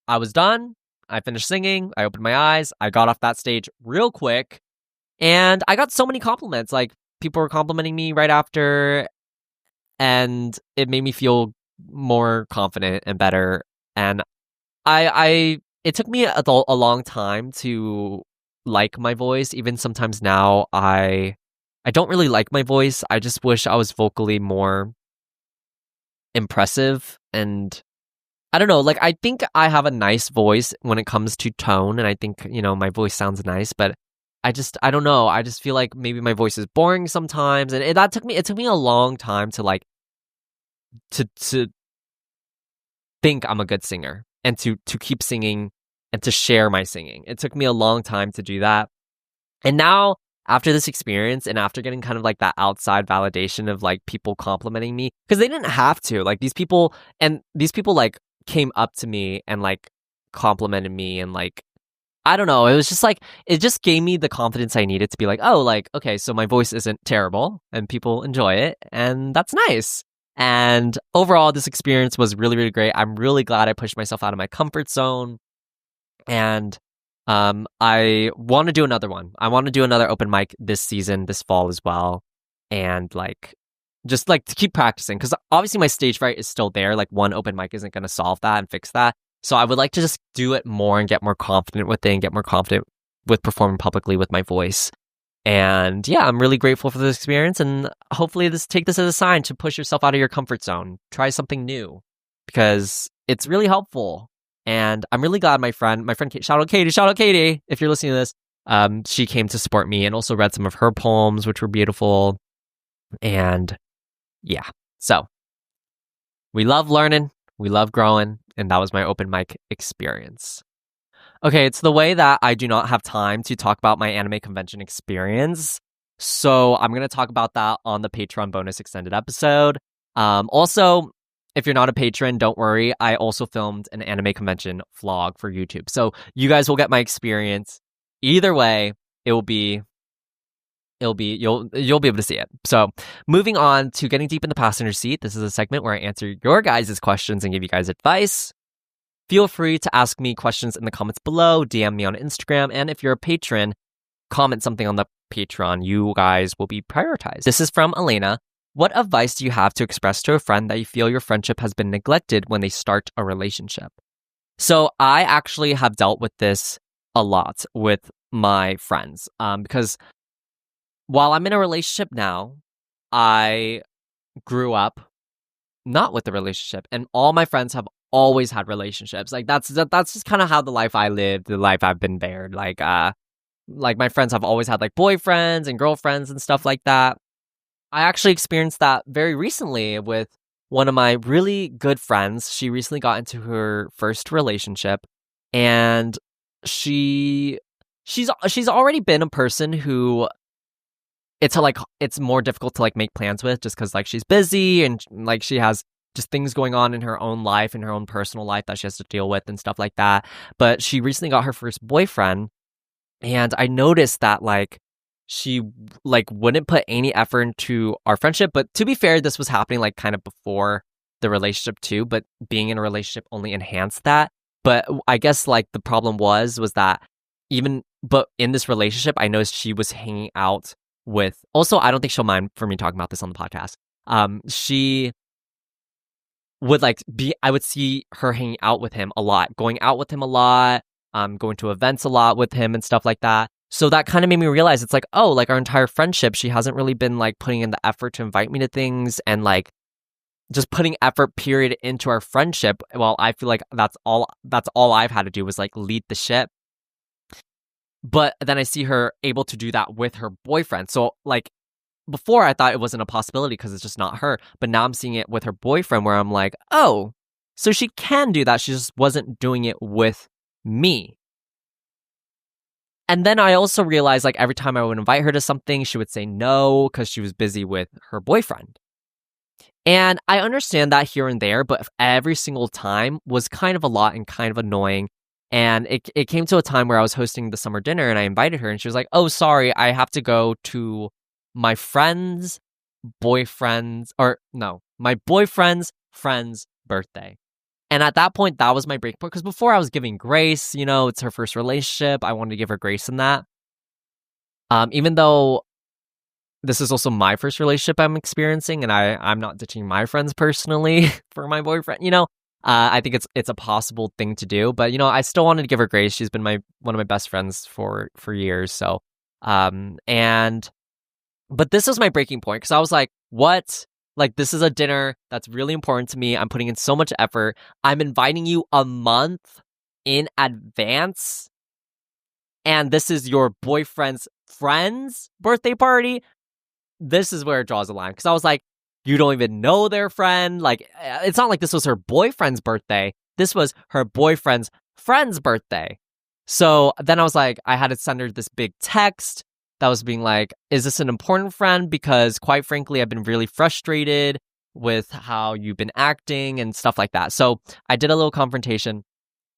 I was done. I finished singing. I opened my eyes. I got off that stage real quick. And I got so many compliments. Like, people were complimenting me right after. And it made me feel more confident and better. And it took me a long time to like my voice. Even sometimes now, I don't really like my voice. I just wish I was vocally more impressive. And I don't know, like I think I have a nice voice when it comes to tone, and I think, you know, my voice sounds nice, but I don't know, I just feel like maybe my voice is boring sometimes, and it took me a long time to like to think I'm a good singer and to keep singing and to share my singing. It took me a long time to do that. And now, after this experience and after getting kind of like that outside validation of like people complimenting me, because they didn't have to, like these people like came up to me and like complimented me, and like I don't know, it was just like it just gave me the confidence I needed to be like, oh, like okay, so my voice isn't terrible and people enjoy it, and that's nice. And overall, this experience was really, really great. I'm really glad I pushed myself out of my comfort zone. And I want to do another one. I want to do another open mic this season, this fall as well. And like just like to keep practicing, because obviously my stage fright is still there. Like one open mic isn't going to solve that and fix that. So I would like to just do it more and get more confident with it and get more confident with performing publicly with my voice. And yeah, I'm really grateful for this experience, and hopefully take this as a sign to push yourself out of your comfort zone. Try something new, because it's really helpful. And I'm really glad my friend shout out Katie, if you're listening to this. She came to support me and also read some of her poems, which were beautiful. And yeah, so we love learning, we love growing, and that was my open mic experience. Okay, it's the way that I do not have time to talk about my anime convention experience. So I'm going to talk about that on the Patreon bonus extended episode. Also, if you're not a patron, don't worry. I also filmed an anime convention vlog for YouTube. So you guys will get my experience. Either way, you'll be able to see it. So moving on to getting deep in the passenger seat. This is a segment where I answer your guys' questions and give you guys advice. Feel free to ask me questions in the comments below, DM me on Instagram, and if you're a patron, comment something on the Patreon. You guys will be prioritized. This is from Elena. What advice do you have to express to a friend that you feel your friendship has been neglected when they start a relationship? So I actually have dealt with this a lot with my friends, because while I'm in a relationship now, I grew up not with the relationship, and all my friends have always had relationships. Like that's just kind of how the life I lived, the life I've been bared. Like my friends have always had like boyfriends and girlfriends and stuff like that. I actually experienced that very recently with one of my really good friends. She recently got into her first relationship, and she's already been a person who it's more difficult to like make plans with, just because like she's busy and like she has just things going on in her own life, in her own personal life that she has to deal with and stuff like that. But she recently got her first boyfriend, and I noticed that like she like wouldn't put any effort into our friendship. But to be fair, this was happening like kind of before the relationship too, but being in a relationship only enhanced that. But I guess like the problem was that but in this relationship, I noticed she was hanging out with, also, I don't think she'll mind for me talking about this on the podcast. She would I would see her hanging out with him a lot, going out with him a lot, going to events a lot with him and stuff like that. So that kind of made me realize it's like, oh, like our entire friendship, she hasn't really been like putting in the effort to invite me to things and like just putting effort period into our friendship. Well, I feel like that's all I've had to do was like lead the ship. But then I see her able to do that with her boyfriend. So like before I thought it wasn't a possibility because it's just not her. But now I'm seeing it with her boyfriend where I'm like, oh, so she can do that. She just wasn't doing it with me. And then I also realized like every time I would invite her to something, she would say no because she was busy with her boyfriend. And I understand that here and there, but every single time was kind of a lot and kind of annoying. And it came to a time where I was hosting the summer dinner and I invited her and she was like, oh, sorry, I have to go to my boyfriend's friend's birthday. And at that point, that was my break point. Because before I was giving grace, it's her first relationship. I wanted to give her grace in that. Even though this is also my first relationship I'm experiencing and I'm not ditching my friends personally for my boyfriend, I think it's a possible thing to do, but I still wanted to give her grace. She's been one of my best friends for years. So, but this was my breaking point because I was like, what? Like, this is a dinner that's really important to me. I'm putting in so much effort. I'm inviting you a month in advance. And this is your boyfriend's friend's birthday party. This is where it draws a line. Because I was like, you don't even know their friend. Like, it's not like this was her boyfriend's birthday. This was her boyfriend's friend's birthday. So then I was like, I had to send her this big text that was being like, is this an important friend? Because quite frankly, I've been really frustrated with how you've been acting and stuff like that. So I did a little confrontation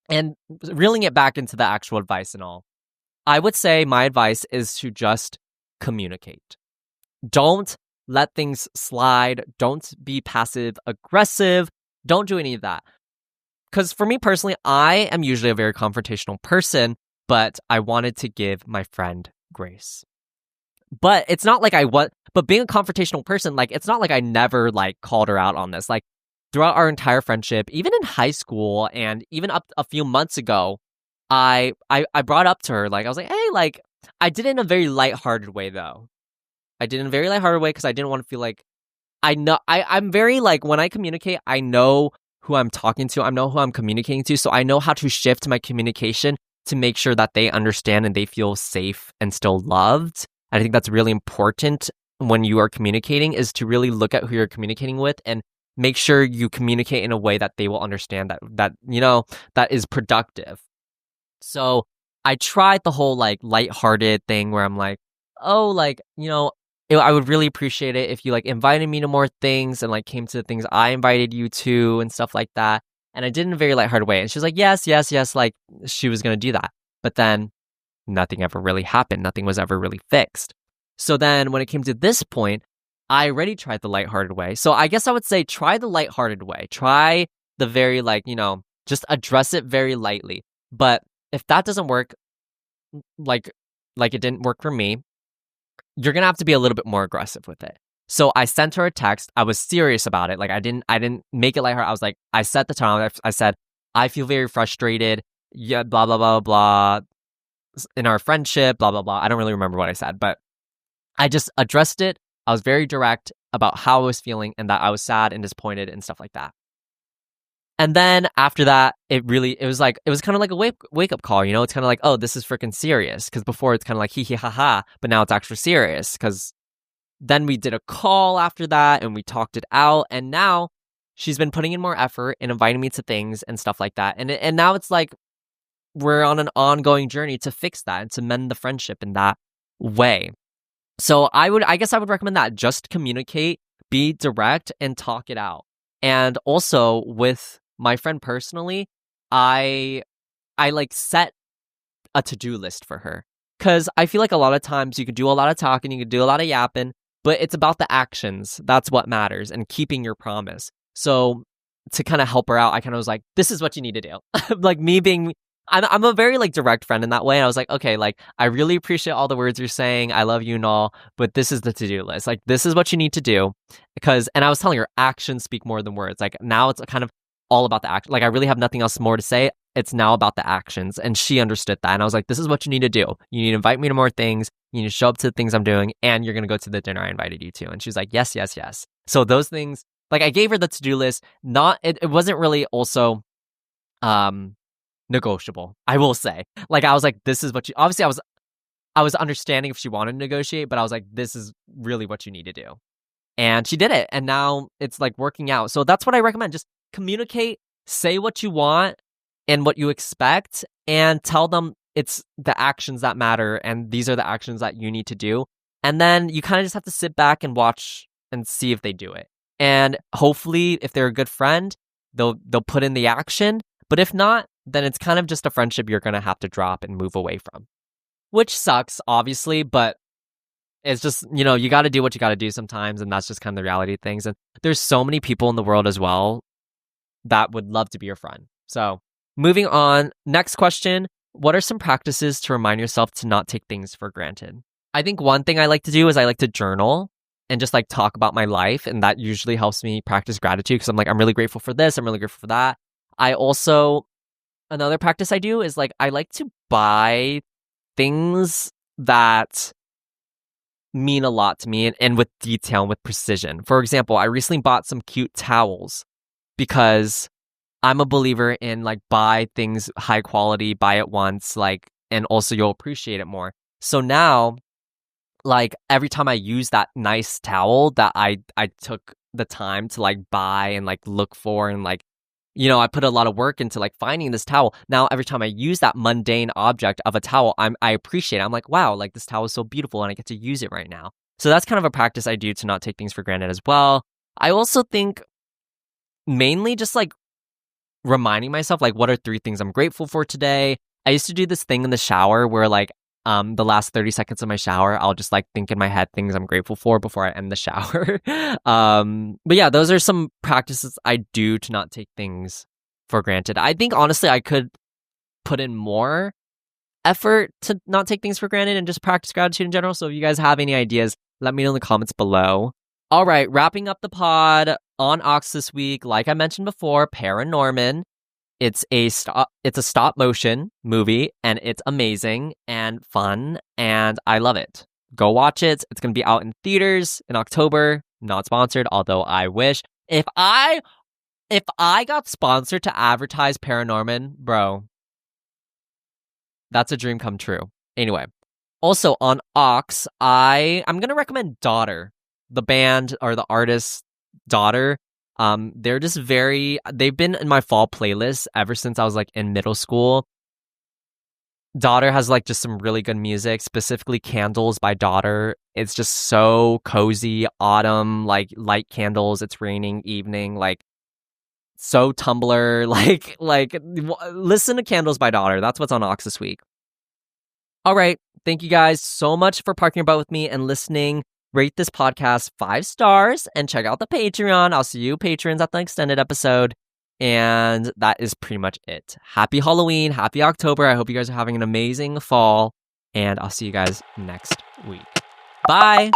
and reeling it back into the actual advice and all. I would say my advice is to just communicate. Don't let things slide. Don't be passive aggressive. Don't do any of that. Because for me personally, I am usually a very confrontational person, but I wanted to give my friend grace. But it's not like but being a confrontational person, like, it's not like I never, like, called her out on this. Like, throughout our entire friendship, even in high school and even up a few months ago, I brought up to her, like, I was like, hey, like, I did it in a very lighthearted way, though. I did it in a very lighthearted way because I didn't want to feel like I'm very, like, when I communicate, I know who I'm talking to, I know who I'm communicating to, so I know how to shift my communication to make sure that they understand and they feel safe and still loved. I think that's really important when you are communicating, is to really look at who you're communicating with and make sure you communicate in a way that they will understand, that is productive. So I tried the whole, like, lighthearted thing where I'm like, oh, like, I would really appreciate it if you, like, invited me to more things and, like, came to the things I invited you to and stuff like that. And I did in a very lighthearted way. And she was like, yes, yes, yes. Like, she was going to do that. But then nothing ever really happened. Nothing was ever really fixed. So then when it came to this point, I already tried the lighthearted way. So I guess I would say try the lighthearted way. Try the very, like, just address it very lightly. But if that doesn't work, like it didn't work for me, you're gonna have to be a little bit more aggressive with it. So I sent her a text. I was serious about it. Like, I didn't make it like her. I was like, I set the tone. I said, I feel very frustrated. Yeah, blah blah blah blah. In our friendship, blah blah blah. I don't really remember what I said, but I just addressed it. I was very direct about how I was feeling and that I was sad and disappointed and stuff like that. And then after that, it was kind of like a wake up call, It's kind of like, oh, this is freaking serious. Because before it's kind of like hee hee ha ha, but now it's actually serious. Because then we did a call after that and we talked it out. And now she's been putting in more effort and inviting me to things and stuff like that. And now it's like we're on an ongoing journey to fix that and to mend the friendship in that way. So I guess I would recommend that. Just communicate, be direct, and talk it out. And also with my friend personally, I like set a to-do list for her. Because I feel like a lot of times you could do a lot of talking, you could do a lot of yapping, but it's about the actions. That's what matters, and keeping your promise. So to kind of help her out, I kind of was like, this is what you need to do. Like, I'm a very, like, direct friend in that way. And I was like, okay, like, I really appreciate all the words you're saying. I love you and all, but this is the to-do list. Like, this is what you need to do. And I was telling her, actions speak more than words. Like, now it's kind of all about the action. Like, I really have nothing else more to say. It's now about the actions. And she understood that. And I was like, this is what you need to do. You need to invite me to more things. You need to show up to the things I'm doing. And you're going to go to the dinner I invited you to. And she was like, yes, yes, yes. So those things, like, I gave her the to-do list. It wasn't really also negotiable, I will say. Like, I was like, this is what you, obviously I was understanding if she wanted to negotiate, but I was like, this is really what you need to do. And she did it. And now it's, like, working out. So that's what I recommend. Just communicate, say what you want and what you expect, and tell them it's the actions that matter. And these are the actions that you need to do. And then you kind of just have to sit back and watch and see if they do it. And hopefully, if they're a good friend, they'll put in the action. But if not, then it's kind of just a friendship you're going to have to drop and move away from. Which sucks, obviously, but it's just, you got to do what you got to do sometimes, and that's just kind of the reality of things. And there's so many people in the world as well that would love to be your friend. So, moving on, next question. What are some practices to remind yourself to not take things for granted? I think one thing I like to do is I like to journal and just, like, talk about my life, and that usually helps me practice gratitude, because I'm like, I'm really grateful for this, I'm really grateful for that. Another practice I do is, like, I like to buy things that mean a lot to me, and with detail and with precision. For example, I recently bought some cute towels because I'm a believer in, like, buy things high quality, buy it once, like, and also you'll appreciate it more. So now, like, every time I use that nice towel that I took the time to, like, buy and, like, look for, and, like, I put a lot of work into, like, finding this towel. Now, every time I use that mundane object of a towel, I appreciate it. I'm like, wow, like, this towel is so beautiful and I get to use it right now. So that's kind of a practice I do to not take things for granted as well. I also think mainly just, like, reminding myself, like, what are 3 things I'm grateful for today? I used to do this thing in the shower where, like, the last 30 seconds of my shower, I'll just, like, think in my head things I'm grateful for before I end the shower. But yeah, those are some practices I do to not take things for granted. I think, honestly, I could put in more, effort to not take things for granted and just practice gratitude in general. So if you guys have any ideas, let me know in the comments below. All right, wrapping up the pod on Ox this week. Like I mentioned before, Paranorman. It's a stop motion movie, and it's amazing and fun, and I love it. Go watch it. It's gonna be out in theaters in October. Not sponsored, although I wish. If I got sponsored to advertise Paranorman, bro, that's a dream come true. Anyway, also on Ox, I'm gonna recommend Daughter, the band or the artist's Daughter. They're just they've been in my fall playlist ever since I was like in middle school. Daughter has like just some really good music, specifically Candles by Daughter. It's just so cozy, autumn, like light candles, it's raining, evening, like so Tumblr, listen to Candles by Daughter. That's what's on Ox this week. All right, thank you guys so much for parking your butt with me and listening. Rate this podcast 5 stars and check out the Patreon. I'll see you patrons at the extended episode. And that is pretty much it. Happy Halloween. Happy October. I hope you guys are having an amazing fall. And I'll see you guys next week. Bye.